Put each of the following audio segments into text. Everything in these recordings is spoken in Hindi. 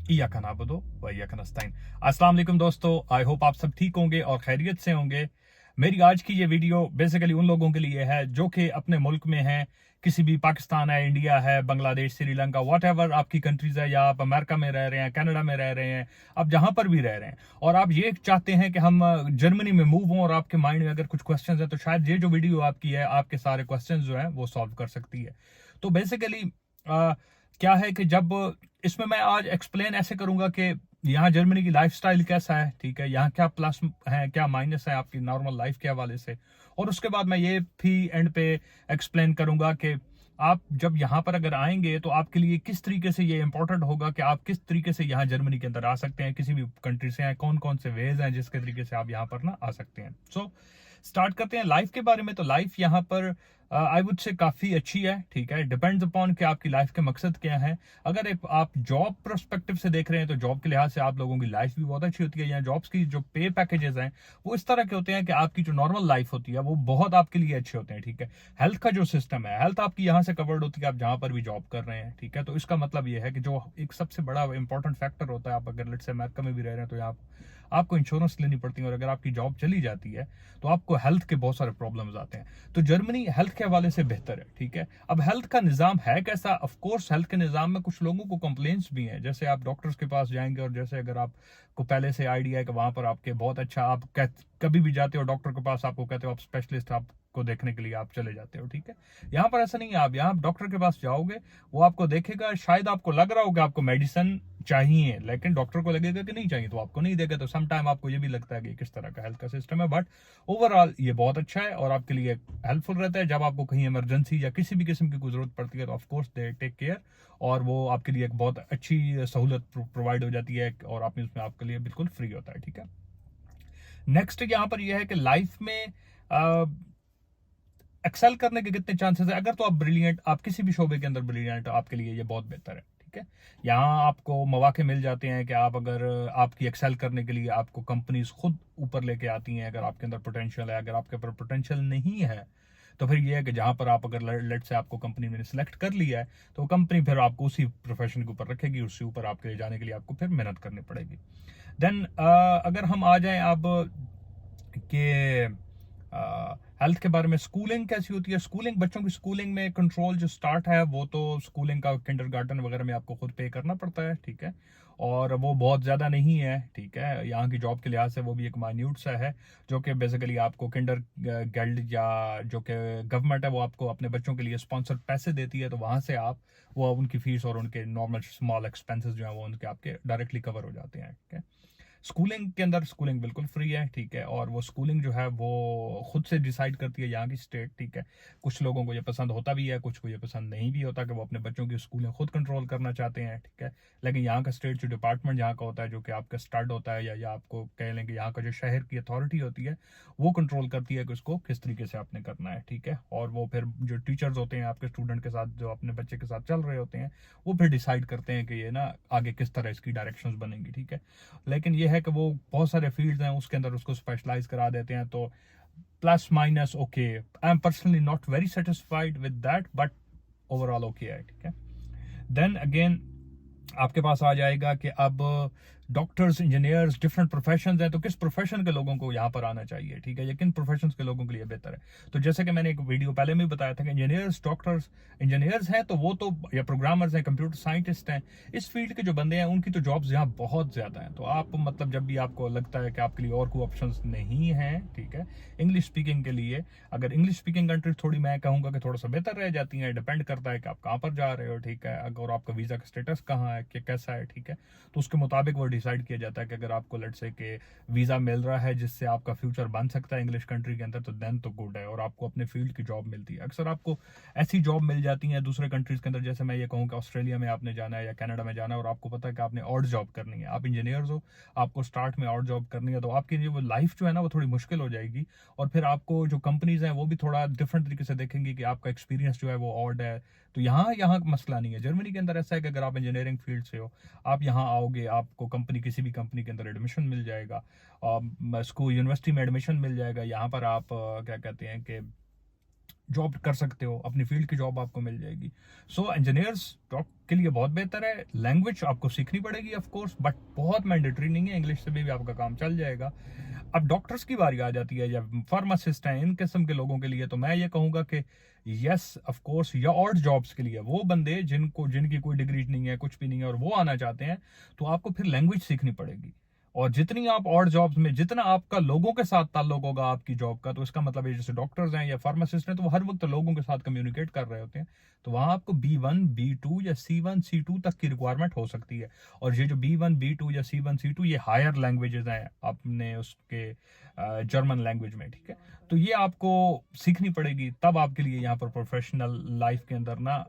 इय्याका नअबुदु व इय्याका नस्तईन। अस्सलाम वालेकुम दोस्तों, आई होप आप सब ठीक होंगे और खैरियत से होंगे। मेरी आज की ये वीडियो बेसिकली उन लोगों के लिए है जो कि अपने मुल्क में हैं, किसी भी पाकिस्तान है, इंडिया है, बांग्लादेश, श्रीलंका, व्हाटएवर आपकी कंट्रीज है, या आप अमेरिका में रह रहे हैं, कनाडा में रह रहे हैं, आप जहां पर भी रह रहे हैं और आप ये चाहते हैं कि हम जर्मनी में मूव हों और आपके माइंड में अगर कुछ क्वेश्चंस है तो शायद ये जो वीडियो आपकी है आपके सारे क्वेश्चंस जो है वो सॉल्व कर सकती है। तो बेसिकली क्या है कि जब इसमें मैं आज एक्सप्लेन ऐसे करूंगा कि यहाँ जर्मनी की लाइफस्टाइल कैसा है, ठीक है, यहाँ क्या प्लस है क्या माइनस है आपकी नॉर्मल लाइफ के हवाले से, और उसके बाद मैं ये भी एंड पे एक्सप्लेन करूंगा कि आप जब यहाँ पर अगर आएंगे तो आपके लिए किस तरीके से ये इंपॉर्टेंट होगा कि आप किस तरीके से यहाँ जर्मनी के अंदर आ सकते हैं, किसी भी कंट्री से हैं, कौन कौन से वेज हैं जिसके तरीके से आप यहाँ पर ना आ सकते हैं। सो स्टार्ट करते हैं लाइफ के बारे में। तो लाइफ यहाँ पर आई वुड से काफी अच्छी है, ठीक है, डिपेंड्स अपॉन कि आपकी लाइफ के मकसद क्या है। अगर आप जॉब प्रोस्पेक्टिव से देख रहे हैं तो जॉब के लिहाज से आप लोगों की लाइफ भी बहुत अच्छी होती है। यहाँ जॉब्स की जो पे पैकेजेस हैं वो इस तरह के होते हैं कि आपकी जो नॉर्मल लाइफ होती है वो बहुत आपके लिए अच्छे होते हैं, ठीक है। हेल्थ का जो सिस्टम है, हेल्थ आपकी यहाँ से कवर्ड होती है आप जहां पर भी जॉब कर रहे हैं, ठीक है। तो इसका मतलब ये है कि जो एक सबसे बड़ा इंपॉर्टेंट फैक्टर होता है, आप अगर लेट्स से अमेरिका में भी रह रहे हैं तो यहाँ आपको इंश्योरेंस लेनी पड़ती है और अगर आपकी जॉब चली जाती है तो आपको हेल्थ के बहुत सारे प्रॉब्लम्स आते हैं। तो जर्मनी हेल्थ के हवाले से बेहतर है, ठीक है। अब हेल्थ का निज़ाम है कैसा? ऑफ कोर्स हेल्थ के निज़ाम में कुछ लोगों को कंप्लेंट्स भी हैं, जैसे आप डॉक्टर्स के पास जाएंगे और जैसे अगर आपको पहले से आइडिया है कि वहां पर आपके बहुत अच्छा, आप कभी भी जाते हो डॉक्टर के पास, आपको कहते हो आप स्पेशलिस्ट आपको देखने के लिए आप चले जाते हो, ठीक है। यहाँ पर ऐसा नहीं है। आप यहाँ डॉक्टर के पास जाओगे, वो आपको देखेगा, शायद आपको लग रहा होगा आपको मेडिसिन चाहिए, लेकिन डॉक्टर को लगेगा कि नहीं चाहिए तो आपको नहीं देगा। तो सम टाइम आपको ये भी लगता है कि किस तरह का हेल्थ का सिस्टम है, बट ओवरऑल ये बहुत अच्छा है और आपके लिए हेल्पफुल रहता है। जब आपको कहीं इमरजेंसी या किसी भी किस्म की कोई जरूरत पड़ती है तो ऑफकोर्स दे टेक केयर, और वो आपके लिए एक बहुत अच्छी सहूलत प्रोवाइड हो जाती है और आप उसमें आपके लिए बिल्कुल फ्री होता है, ठीक है। नेक्स्ट यहाँ पर यह है कि लाइफ में एक्सेल करने के कितने चांसेस है। अगर तो आप ब्रिलियंट, आप किसी भी शोबे के अंदर ब्रिलियंट, आपके लिए ये बहुत बेहतर है, ठीक है। यहाँ आपको मौके मिल जाते हैं कि आप अगर आपकी एक्सेल करने के लिए आपको कंपनीज खुद ऊपर लेके आती हैं अगर आपके अंदर पोटेंशियल है। अगर आपके ऊपर पोटेंशियल नहीं है तो फिर ये है कि जहां पर आप अगर लेट से आपको कंपनी ने सिलेक्ट कर लिया है तो कंपनी फिर आपको उसी प्रोफेशन के ऊपर रखेगी, उससे ऊपर आपके लिए जाने के लिए आपको फिर मेहनत करनी पड़ेगी। देन अगर हम आ जाएं अब कि हेल्थ के बारे में, स्कूलिंग कैसी होती है। स्कूलिंग, बच्चों की स्कूलिंग में कंट्रोल जो स्टार्ट है वो तो स्कूलिंग का किंडरगार्टन वगैरह में आपको खुद पे करना पड़ता है, ठीक है, और वो बहुत ज़्यादा नहीं है, ठीक है। यहाँ की जॉब के लिहाज से वो भी एक माइन्यूट सा है जो कि बेसिकली आपको किंडर गार्टन या जो कि गवर्नमेंट है वो आपको अपने बच्चों के लिए स्पॉन्सर पैसे देती है, तो वहाँ से आप वो उनकी फीस और उनके नॉर्मल स्मॉल एक्सपेंसेस जो है वो उनके आपके डायरेक्टली कवर हो जाते हैं, ठीक है। स्कूलिंग के अंदर स्कूलिंग बिल्कुल फ्री है, ठीक है, और वो स्कूलिंग जो है वो खुद से डिसाइड करती है यहाँ की स्टेट, ठीक है। कुछ लोगों को ये पसंद होता भी है, कुछ को ये पसंद नहीं भी होता कि वो अपने बच्चों की स्कूलिंग खुद कंट्रोल करना चाहते हैं, ठीक है। लेकिन यहाँ का स्टेट जो डिपार्टमेंट यहाँ का होता है, जो कि आपका स्टड होता है, या आपको कह लें कि यहाँ का जो शहर की अथॉरिटी होती है वो कंट्रोल करती है कि उसको किस तरीके से आपने करना है, ठीक है। और वो फिर जो टीचर्स होते हैं आपके स्टूडेंट के साथ, जो अपने बच्चे के साथ चल रहे होते हैं, वो फिर डिसाइड करते हैं कि ये ना आगे किस तरह इसकी डायरेक्शंस बनेंगी, ठीक है। लेकिन ये है कि वो बहुत सारे फील्ड्स हैं उसके अंदर उसको स्पेशलाइज करा देते हैं, तो plus minus okay. I am personally not very satisfied with that, but overall okay है, ठीक है। देन अगेन आपके पास आ जाएगा कि अब डॉक्टर्स, इंजीनियर्स, डिफरेंट प्रोफेशंस हैं, तो किस प्रोफेशन के लोगों को यहाँ पर आना चाहिए, ठीक है, या किन प्रोफेशंस के लोगों के लिए बेहतर है। तो जैसे कि मैंने एक वीडियो पहले में बताया था कि इंजीनियर्स, डॉक्टर्स, इंजीनियर्स हैं तो वो तो, या प्रोग्रामर्स हैं, कंप्यूटर साइंटिस्ट हैं, इस फील्ड के जो बंदे हैं उनकी तो जॉब्स यहाँ बहुत ज्यादा हैं। तो आप मतलब जब भी आपको लगता है कि आपके लिए और कोई ऑप्शन नहीं है, ठीक है, इंग्लिश स्पीकिंग के लिए, अगर इंग्लिश स्पीकिंग कंट्रीज थोड़ी मैं कहूंगा कि थोड़ा सा बेहतर रह जाती हैं, डिपेंड करता है कि आप कहाँ पर जा रहे हो, ठीक है, अगर आपका वीजा का स्टेटस कहाँ है, कि कैसा है, ठीक है, तो उसके मुताबिक वो डिसाइड किया जाता है कि अगर आपको लेट्स से कि वीजा मिल रहा है जिससे आपका फ्यूचर बन सकता है इंग्लिश कंट्री के अंदर, तो देन तो गुड है और आपको अपने फील्ड की जॉब मिलती है। अक्सर आपको ऐसी जॉब मिल जाती है दूसरे कंट्रीज के अंदर, जैसे मैं ये कहूँ कि ऑस्ट्रेलिया में आपने जाना है या कनाडा में जाना है और आपको पता है कि आपने ऑड जॉब करनी है, आप इंजीनियर्स हो, आपको स्टार्ट में ऑड जॉब करनी है, तो आपकी जो लाइफ जो है ना वो थोड़ी मुश्किल हो जाएगी और फिर आपको जो कंपनीज हैं वो भी थोड़ा डिफरेंट तरीके से देखेंगे कि आपका एक्सपीरियंस जो है वो ऑड है। तो यहाँ यहाँ मसला नहीं है। जर्मनी के अंदर ऐसा है कि अगर आप इंजीनियरिंग फील्ड से हो, आप यहाँ आओगे, आपको कंपनी, किसी भी कंपनी के अंदर एडमिशन मिल जाएगा, स्कूल यूनिवर्सिटी में एडमिशन मिल जाएगा। यहाँ पर आप क्या कहते हैं कि जॉब कर सकते हो, अपनी फील्ड की जॉब आपको मिल जाएगी। सो इंजीनियर्स जॉब के लिए बहुत बेहतर है। लैंग्वेज आपको सीखनी पड़ेगी ऑफ कोर्स, बट बहुत मैंडेटरी नहीं है, इंग्लिश से भी आपका काम चल जाएगा। अब डॉक्टर्स की बारी आ जाती है या फार्मासिस्ट हैं, इन किस्म के लोगों के लिए तो मैं ये कहूंगा कि यस ऑफ कोर्स, या और जॉब्स के लिए वो बंदे जिनकी कोई डिग्री नहीं है, कुछ भी नहीं है, और वो आना चाहते हैं, तो आपको फिर लैंग्वेज सीखनी पड़ेगी। और जितनी आप और जॉब्स में, जितना आपका लोगों के साथ ताल्लुक होगा आपकी जॉब का, तो इसका मतलब है जैसे डॉक्टर्स हैं या फार्मासिस्ट हैं, तो वो हर वक्त लोगों के साथ कम्युनिकेट कर रहे होते हैं, तो वहां आपको B1 B2 या C1 C2 तक की रिक्वायरमेंट हो सकती है। और ये जो B1 B2 या C1 C2 ये हायर लैंग्वेजेस हैं अपने उसके जर्मन लैंग्वेज में, ठीक है। तो ये आपको सीखनी पड़ेगी, तब आपके लिए यहाँ पर प्रोफेशनल लाइफ के अंदर ना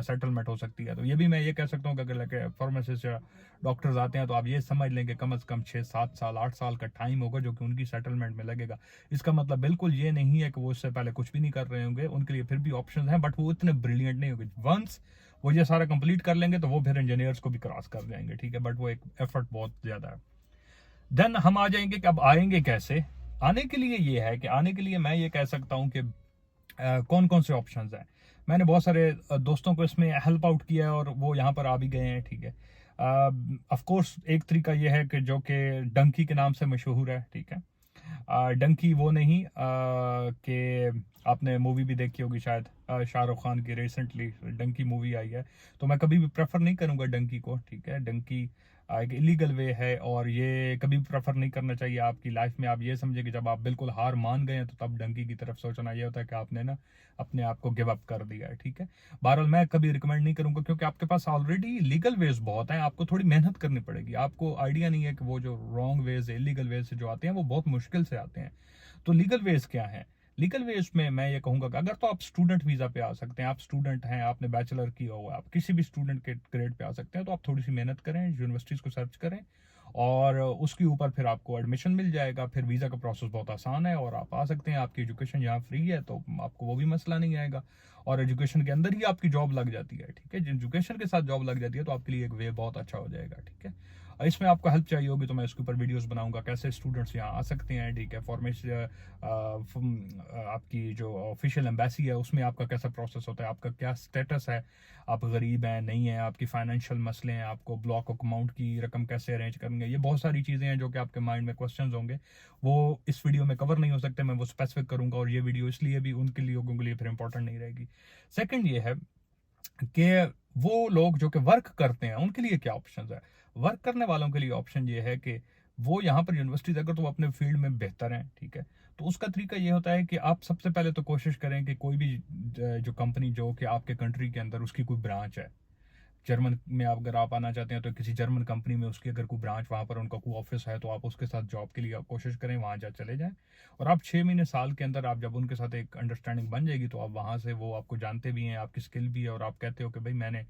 सेटलमेंट हो सकती है। तो ये भी मैं ये कह सकता हूँ कि अगर लगे फार्मासिस्ट या डॉक्टर्स आते हैं, तो आप ये समझ लें कि कम से कम 6-7 साल 8 साल का टाइम होगा जो कि उनकी सेटलमेंट में लगेगा। इसका मतलब बिल्कुल ये नहीं है कि वो इससे पहले कुछ भी नहीं कर रहे होंगे, उनके लिए फिर भी ऑप्शन है, बट वो इतने ब्रिलियंट नहीं होंगे। वंस वो ये सारा कंप्लीट कर लेंगे तो वो फिर इंजीनियर्स को भी क्रॉस कर जाएंगे, ठीक है, बट वो एक एफर्ट बहुत ज्यादा है। देन हम आ जाएंगे कि अब आएंगे कैसे। आने के लिए ये है कि आने के लिए मैं ये कह सकता हूँ कि कौन कौन से ऑप्शंस हैं। मैंने बहुत सारे दोस्तों को इसमें हेल्प आउट किया है और वो यहाँ पर आ भी गए हैं, ठीक है। ऑफ कोर्स एक तरीका ये है कि जो कि डंकी के नाम से मशहूर है, ठीक है। डंकी वो नहीं कि आपने मूवी भी देखी होगी शायद, शाहरुख खान की रिसेंटली डंकी मूवी आई है, तो मैं कभी भी प्रेफर नहीं करूंगा डंकी को, ठीक है। डंकी एक इलीगल वे है और ये कभी भी प्रेफर नहीं करना चाहिए आपकी लाइफ में। आप ये समझे कि जब आप बिल्कुल हार मान गए हैं तो तब डंकी की तरफ सोचना ये होता है कि आपने ना अपने आप को गिव अप कर दिया है, ठीक है। बहरहाल मैं कभी रिकमेंड नहीं करूंगा, क्योंकि आपके पास ऑलरेडी लीगल वेज बहुत हैं, आपको थोड़ी मेहनत करनी पड़ेगी। आपको आइडिया नहीं है कि वो जो रॉन्ग वेज है, इलीगल वेज से जो आते हैं वो बहुत मुश्किल से आते हैं। तो लीगल वेज क्या है? लीगल वेज में मैं ये कहूंगा कि अगर तो आप स्टूडेंट वीजा पे आ सकते हैं, आप स्टूडेंट हैं, आपने बैचलर किया हुआ है, आप किसी भी स्टूडेंट के ग्रेड पे आ सकते हैं, तो आप थोड़ी सी मेहनत करें, यूनिवर्सिटीज को सर्च करें और उसके ऊपर फिर आपको एडमिशन मिल जाएगा। फिर वीज़ा का प्रोसेस बहुत आसान है और आप आ सकते हैं। आपकी एजुकेशन यहाँ फ्री है तो आपको वो भी मसला नहीं आएगा, और एजुकेशन के अंदर ही आपकी जॉब लग जाती है, ठीक है। एजुकेशन के साथ जॉब लग जाती है तो आपके लिए एक वे बहुत अच्छा हो जाएगा, ठीक है। इसमें आपको हेल्प चाहिए होगी तो मैं इसके ऊपर वीडियोस बनाऊंगा कैसे स्टूडेंट्स यहाँ आ सकते हैं, ठीक है। फॉर्मेशन आपकी जो ऑफिशियल एम्बेसी है उसमें आपका कैसा प्रोसेस होता है, आपका क्या स्टेटस है, आप गरीब हैं नहीं है, आपकी फाइनेंशियल मसले हैं, आपको ब्लॉक अमाउंट की रकम कैसे अरेंज करेंगे, ये बहुत सारी चीज़ें हैं जो कि आपके माइंड में क्वेश्चंस होंगे। वो इस वीडियो में कवर नहीं हो सकते, मैं वो स्पेसिफिक करूंगा, और ये वीडियो इसलिए भी उनके लिए लोगों के लिए फिर इंपॉर्टेंट नहीं रहेगी। सेकंड ये है कि वो लोग जो कि वर्क करते हैं उनके लिए क्या ऑप्शन है। वर्क करने वालों के लिए ऑप्शन ये है कि वो यहाँ पर यूनिवर्सिटीज, अगर तो वो अपने फील्ड में बेहतर हैं, ठीक है, तो उसका तरीका ये होता है कि आप सबसे पहले तो कोशिश करें कि कोई भी जो कंपनी जो कि आपके कंट्री के अंदर उसकी कोई ब्रांच है। जर्मन में अगर आप आना चाहते हैं तो किसी जर्मन कंपनी में उसकी अगर कोई ब्रांच, वहाँ पर उनका कोई ऑफिस है, तो आप उसके साथ जॉब के लिए कोशिश करें, वहाँ जा चले जाएं। और आप 6 महीने साल के अंदर आप जब उनके साथ एक अंडरस्टैंडिंग बन जाएगी तो आप वहाँ से, वो आपको जानते भी हैं, आपकी स्किल भी है, और आप कहते हो कि भाई मैंने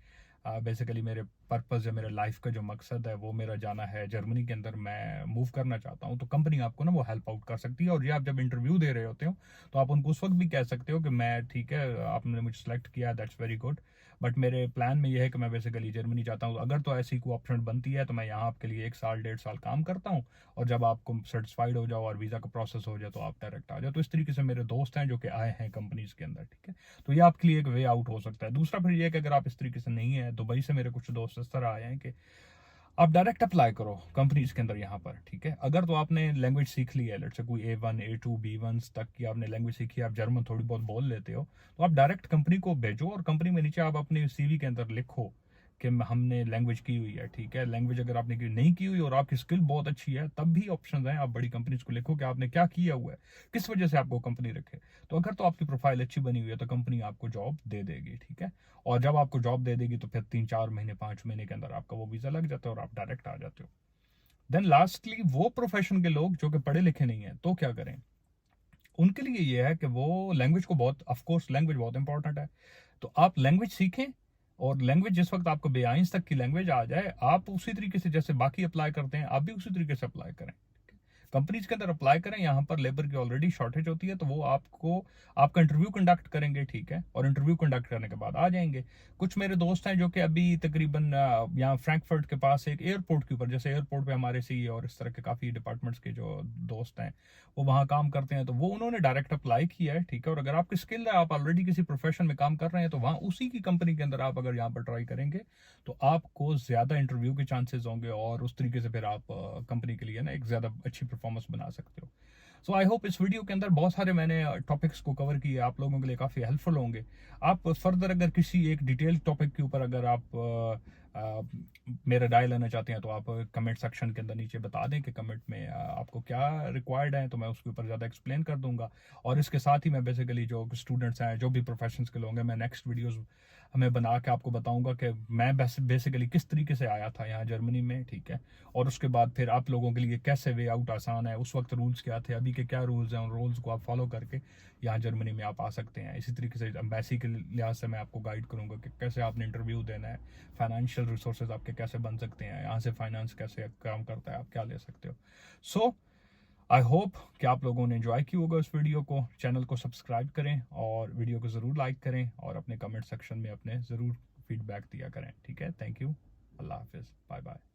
बेसिकली मेरे पर्पज़ या मेरे लाइफ का जो मकसद है वो मेरा जाना है जर्मनी के अंदर, मैं मूव करना चाहता हूँ, तो कंपनी आपको ना वो हेल्प आउट कर सकती है। और ये आप जब इंटरव्यू दे रहे होते हो तो आप उनको उस वक्त भी कह सकते हो कि मैं, ठीक है, आपने मुझे सेलेक्ट किया, दैट्स वेरी गुड, बट मेरे प्लान में ये है कि मैं बेसिकली जर्मनी चाहता हूँ। अगर तो ऐसी कोई ऑप्शन बनती है तो मैं यहाँ आपके लिए 1 साल 1.5 साल काम करता हूँ, और जब आपको सेटिस्फाइड हो जाओ और वीज़ा का प्रोसेस हो जाए तो आप डायरेक्ट आ जाओ। तो इस तरीके से मेरे दोस्त हैं जो कि आए हैं कंपनीज के अंदर, ठीक है। तो ये आपके लिए एक वे आउट हो सकता है। दूसरा फिर ये कि अगर आप इस तरीके से नहीं है, दुबई से मेरे कुछ दोस्त इस तरह आए हैं कि आप डायरेक्ट अप्लाई करो कंपनीज के अंदर यहाँ पर, ठीक है। अगर तो आपने लैंग्वेज सीख ली है, लेट्स से कोई A1 A2 B1 तक की आपने लैंग्वेज सीखी है, आप जर्मन थोड़ी बहुत बोल लेते हो, तो आप डायरेक्ट कंपनी को भेजो और कंपनी में नीचे आप अपने CV के अंदर लिखो कि हमने लैंग्वेज की हुई है, ठीक है। लैंग्वेज अगर आपने नहीं की हुई और आपकी स्किल बहुत अच्छी है, तब भी ऑप्शन है, आप बड़ी कंपनीज को लिखो कि आपने क्या किया हुआ है, किस वजह से आपको कंपनी रखे। तो अगर तो आपकी प्रोफाइल अच्छी बनी हुई है तो कंपनी आपको जॉब दे देगी, ठीक है। और जब आपको जॉब दे देगी तो फिर 3-4 महीने 5 महीने के अंदर आपका वो वीज़ा लग जाता है और आप डायरेक्ट आ जाते हो। देन लास्टली वो प्रोफेशन के लोग जो कि पढ़े लिखे नहीं है तो क्या करें, उनके लिए ये है कि वो लैंग्वेज को बहुत, ऑफ कोर्स लैंग्वेज बहुत इंपॉर्टेंट है, तो आप लैंग्वेज सीखें। और लैंग्वेज जिस वक्त आपको B1 तक की लैंग्वेज आ जाए, आप उसी तरीके से जैसे बाकी अप्लाई करते हैं आप भी उसी तरीके से अप्लाई करें। कंपनीज के अंदर अप्लाई करें, यहाँ पर लेबर की ऑलरेडी शॉर्टेज होती है, तो वो आपको आपका इंटरव्यू कंडक्ट करेंगे, ठीक है, और इंटरव्यू कंडक्ट करने के बाद आ जाएंगे। कुछ मेरे दोस्त हैं जो कि अभी तकरीबन यहाँ फ्रैंकफर्ट के पास एक एयरपोर्ट के ऊपर, जैसे एयरपोर्ट पे हमारे सी और इस तरह के काफ़ी डिपार्टमेंट्स के जो दोस्त हैं वो वहाँ काम करते हैं, तो वो उन्होंने डायरेक्ट अप्लाई किया है, ठीक है। और अगर आपकी स्किल है, आप ऑलरेडी किसी प्रोफेशन में काम कर रहे हैं, तो वहाँ उसी की कंपनी के अंदर आप अगर यहाँ पर ट्राई करेंगे तो आपको ज़्यादा इंटरव्यू के चांसेस होंगे और उस तरीके से फिर आप कंपनी के लिए ना एक ज़्यादा अच्छी परफॉर्मेंस बना सकते हो। सो आई होप इस वीडियो के अंदर बहुत सारे मैंने टॉपिक्स को कवर किए, आप लोगों के लिए काफ़ी हेल्पफुल होंगे। आप फर्दर अगर किसी एक डिटेल टॉपिक के ऊपर अगर आप मेरा राय लेना चाहते हैं तो आप कमेंट सेक्शन के अंदर नीचे बता दें कि कमेंट में आपको क्या रिक्वायर्ड है, तो मैं उसके ऊपर ज़्यादा एक्सप्लेन कर दूंगा। और इसके साथ ही मैं बेसिकली जो स्टूडेंट्स हैं, जो भी प्रोफेशंस के लोग हैं, मैं नेक्स्ट वीडियोस हमें बना के आपको बताऊंगा कि मैं बेसिकली किस तरीके से आया था यहाँ जर्मनी में, ठीक है। और उसके बाद फिर आप लोगों के लिए कैसे वे आउट आसान है, उस वक्त रूल्स क्या थे, अभी के क्या रूल्स हैं, उन रूल्स को आप फॉलो करके यहाँ जर्मनी में आप आ सकते हैं। इसी तरीके से एम्बेसी के लिहाज से मैं आपको गाइड करूँगा कि कैसे आपने इंटरव्यू देना है, फाइनेंशियल रिसोर्सेज आपके कैसे बन सकते हैं, यहाँ से फाइनेंस कैसे काम करता है, आप क्या ले सकते हो। सो आई होप कि आप लोगों ने एंजॉय किया होगा इस वीडियो को। चैनल को सब्सक्राइब करें और वीडियो को ज़रूर लाइक करें और अपने कमेंट सेक्शन में अपने ज़रूर फीडबैक दिया करें, ठीक है। थैंक यू, अल्लाह हाफिज़, बाय बाय।